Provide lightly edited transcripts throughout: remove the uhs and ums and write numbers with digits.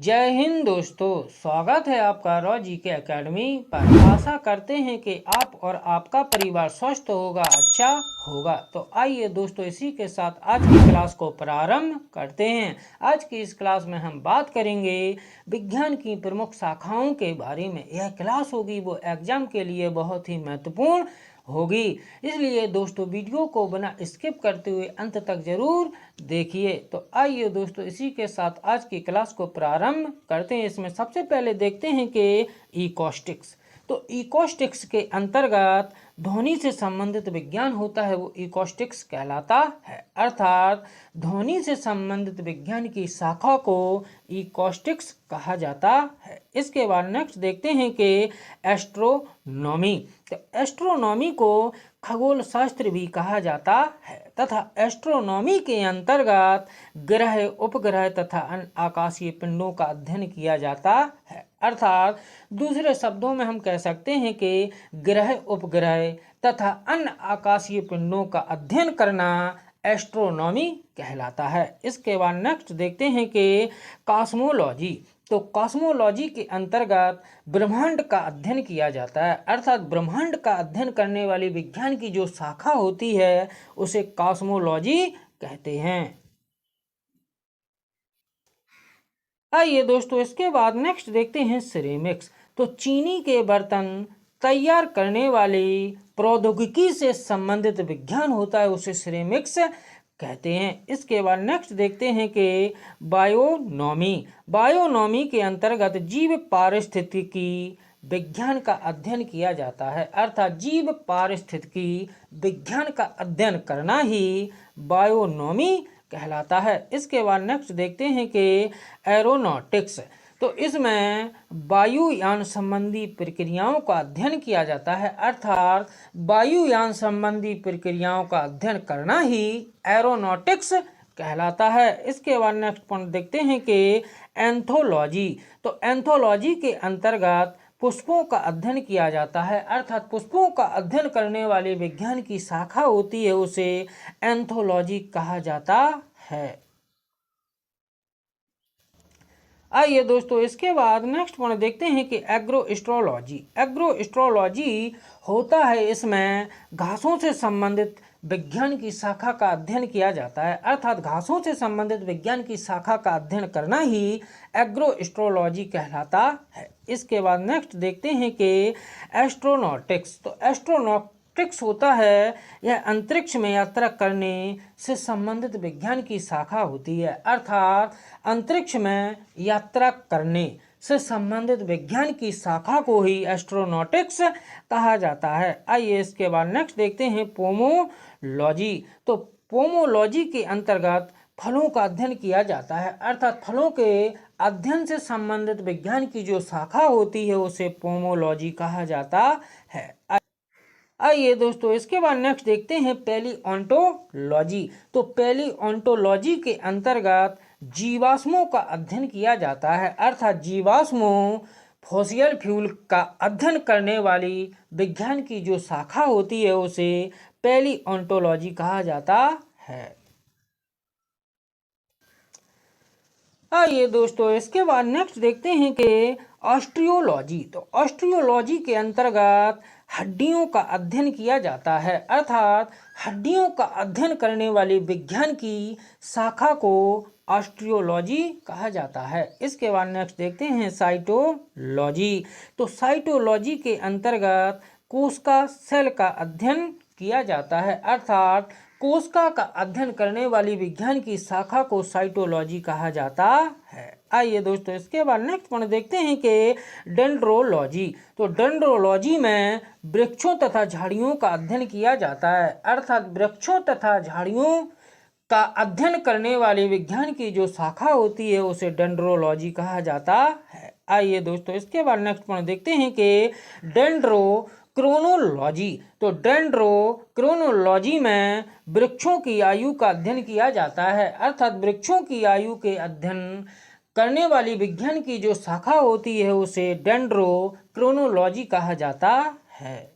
जय हिंद दोस्तों, स्वागत है आपका रॉजी के एकेडमी पर। आशा करते हैं कि आप और आपका परिवार स्वस्थ होगा, अच्छा होगा। तो आइए दोस्तों, इसी के साथ आज की क्लास को प्रारंभ करते हैं। आज की इस क्लास में हम बात करेंगे विज्ञान की प्रमुख शाखाओं के बारे में। यह क्लास होगी वो एग्जाम के लिए बहुत ही महत्वपूर्ण होगी, इसलिए दोस्तों वीडियो को बिना स्किप करते हुए अंत तक जरूर देखिए। तो आइए दोस्तों, इसी के साथ आज की क्लास को प्रारंभ करते हैं। इसमें सबसे पहले देखते हैं कि इकोस्टिक्स। तो इकोस्टिक्स के अंतर्गत ध्वनि से संबंधित विज्ञान होता है, वो इकोस्टिक्स कहलाता है। अर्थात ध्वनि से संबंधित विज्ञान की शाखा को इकोस्टिक्स कहा जाता है। इसके बाद नेक्स्ट देखते हैं कि एस्ट्रोनॉमी। तो एस्ट्रोनॉमी को खगोल शास्त्र भी कहा जाता है तथा एस्ट्रोनॉमी के अंतर्गत ग्रह, उपग्रह तथा अन्य आकाशीय पिंडों का अध्ययन किया जाता है। अर्थात दूसरे शब्दों में हम कह सकते हैं कि ग्रह, उपग्रह तथा अन्य आकाशीय पिंडों का अध्ययन करना एस्ट्रोनॉमी कहलाता है। इसके बाद नेक्स्ट देखते हैं कि कॉस्मोलॉजी। तो कॉस्मोलॉजी के अंतर्गत ब्रह्मांड का अध्ययन किया जाता है। अर्थात ब्रह्मांड का अध्ययन करने वाली विज्ञान की जो शाखा होती है उसे कॉस्मोलॉजी कहते हैं। आइए दोस्तों, इसके बाद नेक्स्ट देखते हैं सिरेमिक्स। तो चीनी के बर्तन तैयार करने वाली प्रौद्योगिकी से संबंधित विज्ञान होता है, उसे सिरेमिक्स कहते हैं। इसके बाद नेक्स्ट देखते हैं कि बायोनॉमी। बायोनॉमी के अंतर्गत जीव पारिस्थितिकी विज्ञान का अध्ययन किया जाता है। अर्थात जीव पारिस्थितिकी विज्ञान का अध्ययन करना ही बायोनॉमी कहलाता है। इसके बाद नेक्स्ट देखते हैं कि एरोनॉटिक्स। तो इसमें वायुयान संबंधी प्रक्रियाओं का अध्ययन किया जाता है। अर्थात वायुयान संबंधी प्रक्रियाओं का अध्ययन करना ही एरोनॉटिक्स कहलाता है। इसके बाद नेक्स्ट पॉइंट देखते हैं कि एंथोलॉजी। तो एंथोलॉजी के अंतर्गत पुष्पों का अध्ययन किया जाता है। अर्थात पुष्पों का अध्ययन करने वाले विज्ञान की शाखा होती है, उसे एंथोलॉजी कहा जाता है। आइए दोस्तों, इसके बाद नेक्स्ट पॉइंट देखते हैं कि एग्रोएस्ट्रोलॉजी। एग्रोएस्ट्रोलॉजी होता है, इसमें घासों से संबंधित विज्ञान की शाखा का अध्ययन किया जाता है। अर्थात घासों से संबंधित विज्ञान की शाखा का अध्ययन करना ही एग्रोएस्ट्रोलॉजी कहलाता है। इसके बाद नेक्स्ट देखते हैं कि एस्ट्रोनॉटिक्स। तो एस्ट्रोनॉटिक्स होता है, यह अंतरिक्ष में यात्रा करने से संबंधित विज्ञान की शाखा होती है। अर्थात अंतरिक्ष में यात्रा करने से संबंधित विज्ञान की शाखा को ही एस्ट्रोनॉटिक्स कहा जाता है। आइए इसके बाद नेक्स्ट देखते हैं पोमोलॉजी। तो पोमोलॉजी के अंतर्गत फलों का अध्ययन किया जाता है। अर्थात फलों के अध्ययन से संबंधित विज्ञान की जो शाखा होती है उसे पोमोलॉजी कहा जाता है। आइए दोस्तों, इसके बाद नेक्स्ट देखते हैं पैलियोंटोलॉजी। तो पैलियोंटोलॉजी के अंतर्गत जीवाश्मों का अध्ययन किया जाता है। अर्थात जीवाश्मों, फॉसिल फ्यूल का अध्ययन करने वाली विज्ञान की जो शाखा होती है उसे पैलियोंटोलॉजी कहा जाता है। आइए दोस्तों, इसके बाद नेक्स्ट देखते हैं कि ऑस्टियोलॉजी। तो ऑस्टियोलॉजी के अंतर्गत हड्डियों का अध्ययन किया जाता है। अर्थात हड्डियों का अध्ययन करने वाली विज्ञान की शाखा को ऑस्टियोलॉजी कहा जाता है। इसके बाद नेक्स्ट देखते हैं साइटोलॉजी। तो साइटोलॉजी के अंतर्गत कोशिका सेल का अध्ययन किया जाता है। अर्थात कोशिका का अध्ययन करने वाली विज्ञान की शाखा को साइटोलॉजी कहा जाता है। आइए दोस्तों, इसके बाद नेक्स्ट पॉइंट देखते हैं कि डेंड्रोलॉजी। तो डेंड्रोलॉजी में वृक्षों तथा झाड़ियों का अध्ययन किया जाता है। अर्थात वृक्षों तथा झाड़ियों का अध्ययन करने वाली विज्ञान की जो शाखा होती है उसे डेंड्रोलॉजी कहा जाता है। आइए दोस्तों, इसके बाद नेक्स्ट पॉइंट देखते हैं कि डेंड्रोक्रोनोलॉजी। तो डेंड्रोक्रोनोलॉजी में वृक्षों की आयु का अध्ययन किया जाता है। अर्थात वृक्षों की आयु के अध्ययन करने वाली विज्ञान की जो शाखा होती है उसे डेंड्रोक्रोनोलॉजी कहा जाता है।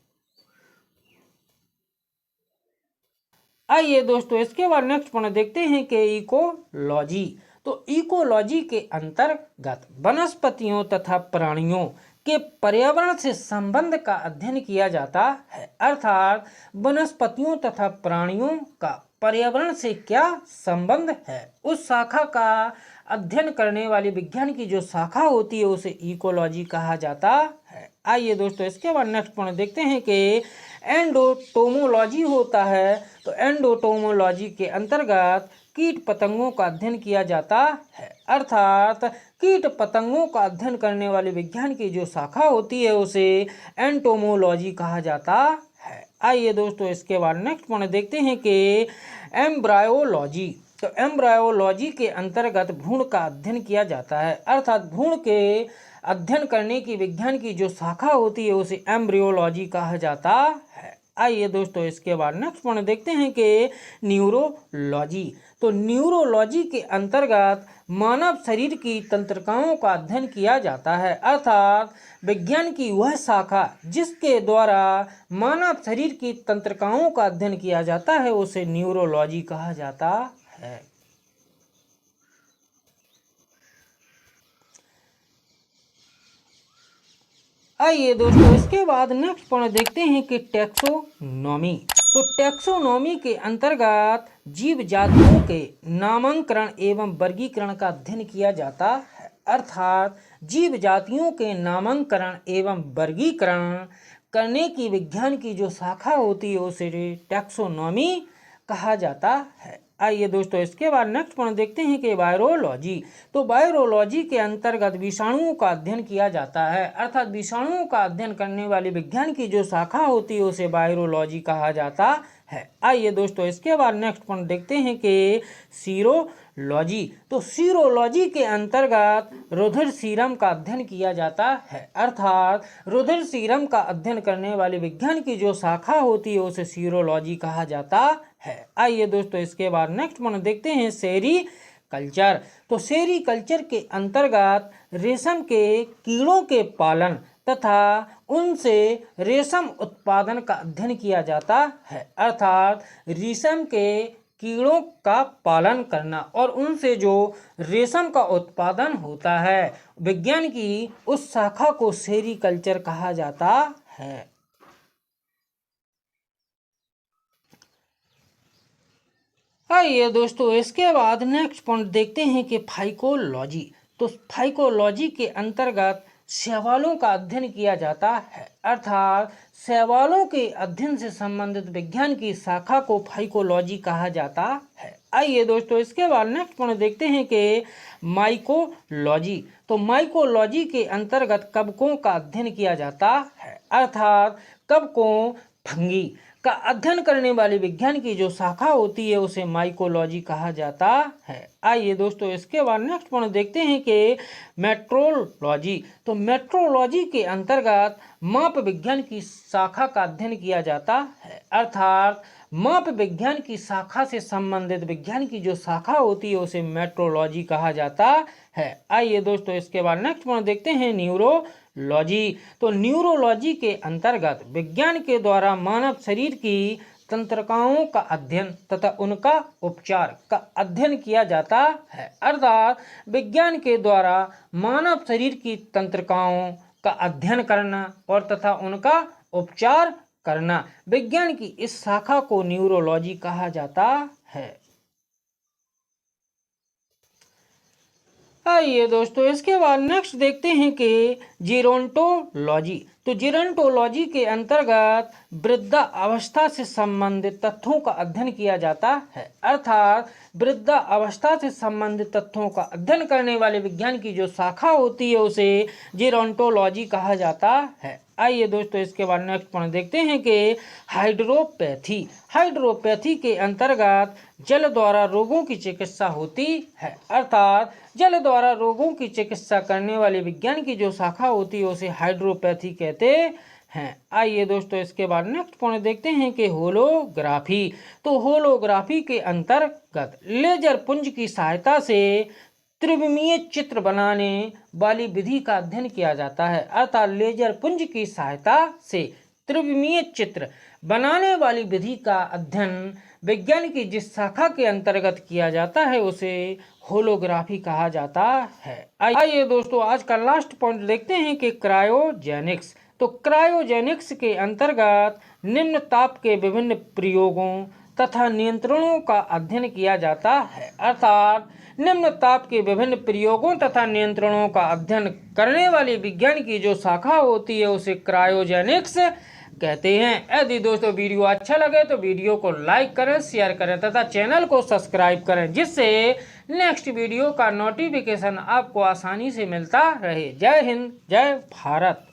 आइए दोस्तों, इसके बाद नेक्स्ट पॉइंट देखते हैं कि इकोलॉजी। तो इकोलॉजी के अंतर्गत वनस्पतियों तथा प्राणियों के पर्यावरण से संबंध का अध्ययन किया जाता है। अर्थात वनस्पतियों तथा प्राणियों का पर्यावरण से क्या संबंध है, उस शाखा का अध्ययन करने वाली विज्ञान की जो शाखा होती है उसे इकोलॉजी कहा जाता है। आइए दोस्तों इसके बाद नेक्स्ट पॉइंट देखते हैं कि एंडोटोमोलॉजी होता है। तो एंडोटोमोलॉजी के अंतर्गत कीट पतंगों का अध्ययन किया जाता है। अर्थात कीट पतंगों का अध्ययन करने वाले विज्ञान की जो शाखा होती है उसे एंटोमोलॉजी कहा जाता है। आइए दोस्तों इसके बाद नेक्स्ट पॉइंट देखते हैं कि एम्ब्रायोलॉजी। तो एम्ब्रायोलॉजी के अंतर्गत भ्रूण का अध्ययन किया जाता है। अर्थात भ्रूण के अध्ययन करने की विज्ञान की जो शाखा होती है उसे एम्ब्रियोलॉजी कहा जाता है। आइए दोस्तों इसके बाद नेक्स्ट पॉइंट देखते हैं कि न्यूरोलॉजी। तो न्यूरोलॉजी के अंतर्गत मानव शरीर की तंत्रिकाओं का अध्ययन किया जाता है। अर्थात विज्ञान की वह शाखा जिसके द्वारा मानव शरीर की तंत्रिकाओं का अध्ययन किया जाता है उसे न्यूरोलॉजी कहा जाता है। आइए दोस्तों इसके बाद नेक्स्ट पॉइंट देखते हैं कि टैक्सोनॉमी। तो टैक्सोनॉमी के अंतर्गत जीव जातियों के नामकरण एवं वर्गीकरण का अध्ययन किया जाता है। अर्थात जीव जातियों के नामकरण एवं वर्गीकरण करने की विज्ञान की जो शाखा होती है उसे टैक्सोनॉमी कहा जाता है। आइए दोस्तों इसके बाद नेक्स्ट पॉइंट देखते हैं कि वायरोलॉजी। तो वायरोलॉजी के अंतर्गत विषाणुओं का अध्ययन किया जाता है। अर्थात विषाणुओं का अध्ययन करने वाली विज्ञान की जो शाखा होती है उसे वायरोलॉजी कहा जाता है। आइए दोस्तों इसके बाद नेक्स्ट पॉइंट देखते हैं कि सीरोलॉजी। तो सीरोलॉजी के अंतर्गत रुधिर सीरम का अध्ययन किया जाता है। अर्थात रुधिर सीरम का अध्ययन करने वाली विज्ञान की जो शाखा होती है उसे सीरोलॉजी कहा जाता है। आइए दोस्तों इसके बाद नेक्स्ट पॉइंट देखते हैं सेरीकल्चर। तो सेरीकल्चर के अंतर्गत रेशम के कीड़ों के पालन तथा उनसे रेशम उत्पादन का अध्ययन किया जाता है। अर्थात रेशम के कीड़ों का पालन करना और उनसे जो रेशम का उत्पादन होता है विज्ञान की उस शाखा को सेरीकल्चर कहा जाता है। आइए दोस्तों इसके बाद नेक्स्ट पॉइंट देखते हैं कि फाइकोलॉजी। तो फाइकोलॉजी के अंतर्गत शैवालों का अध्ययन किया जाता है। अर्थात शैवालों के अध्ययन से संबंधित विज्ञान की शाखा को फाइकोलॉजी कहा जाता है। आइए दोस्तों इसके बाद नेक्स्ट पॉइंट देखते हैं कि माइकोलॉजी। तो माइकोलॉजी के अंतर्गत कवकों का अध्ययन किया जाता है। अर्थात कवकों फंगी का अध्ययन करने वाली विज्ञान की जो शाखा होती है उसे माइकोलॉजी कहा जाता है। आइए दोस्तों इसके बाद नेक्स्ट पॉइंट देखते हैं कि मेट्रोलॉजी। तो मेट्रोलॉजी के अंतर्गत माप विज्ञान की शाखा का अध्ययन किया जाता है। अर्थात माप विज्ञान की शाखा से संबंधित विज्ञान की जो शाखा होती है उसे मेट्रोलॉजी कहा जाता है। आइए दोस्तों इसके बाद नेक्स्ट पॉइंट देखते हैं न्यूरोलॉजी। तो न्यूरोलॉजी के अंतर्गत विज्ञान के द्वारा मानव शरीर की तंत्रिकाओं का अध्ययन तथा उनका उपचार का अध्ययन किया जाता है। अर्थात विज्ञान के द्वारा मानव शरीर की तंत्रिकाओं का अध्ययन करना और तथा उनका उपचार करना विज्ञान की इस शाखा को न्यूरोलॉजी कहा जाता है। आइए दोस्तों इसके बाद नेक्स्ट देखते हैं कि जीरोंटोलॉजी। तो जीरोंटोलॉजी के अंतर्गत वृद्धावस्था से संबंधित तथ्यों का अध्ययन किया जाता है। अर्थात वृद्धावस्था से संबंधित तथ्यों का अध्ययन करने वाले विज्ञान की जो शाखा होती है उसे जीरोंटोलॉजी कहा जाता है। आइए दोस्तों इसके बाद नेक्स्ट पॉइंट देखते हैं कि हाइड्रोपैथी। हाइड्रोपैथी के अंतर्गत जल द्वारा रोगों की चिकित्सा होती है। अर्थात जल द्वारा रोगों की चिकित्सा करने वाले विज्ञान की जो शाखा होती है उसे हाइड्रोपैथी कहते हैं। आइए दोस्तों इसके बाद नेक्स्ट पॉइंट देखते हैं कि होलोग्राफी। तो होलोग्राफी के अंतर्गत लेजर पुंज की सहायता से त्रिविमीय चित्र बनाने वाली विधि का अध्ययन किया जाता है। अर्थात लेजर पुंज की सहायता से त्रिविमीय चित्र बनाने वाली विधि का अध्ययन विज्ञान की जिस शाखा के अंतर्गत किया जाता है उसे होलोग्राफी कहा जाता है। आइए दोस्तों आज का लास्ट पॉइंट देखते हैं कि क्रायोजेनिक्स। तो क्रायोजेनिक्स के अंतर्गत निम्न ताप के विभिन्न प्रयोगों तथा नियंत्रणों का अध्ययन किया जाता है। अर्थात निम्न ताप के विभिन्न प्रयोगों तथा नियंत्रणों का अध्ययन करने वाली विज्ञान की जो शाखा होती है उसे क्रायोजेनिक्स कहते हैं। यदि दोस्तों वीडियो अच्छा लगे तो वीडियो को लाइक करें, शेयर करें तथा चैनल को सब्सक्राइब करें, जिससे नेक्स्ट वीडियो का नोटिफिकेशन आपको आसानी से मिलता रहे। जय हिंद, जय भारत।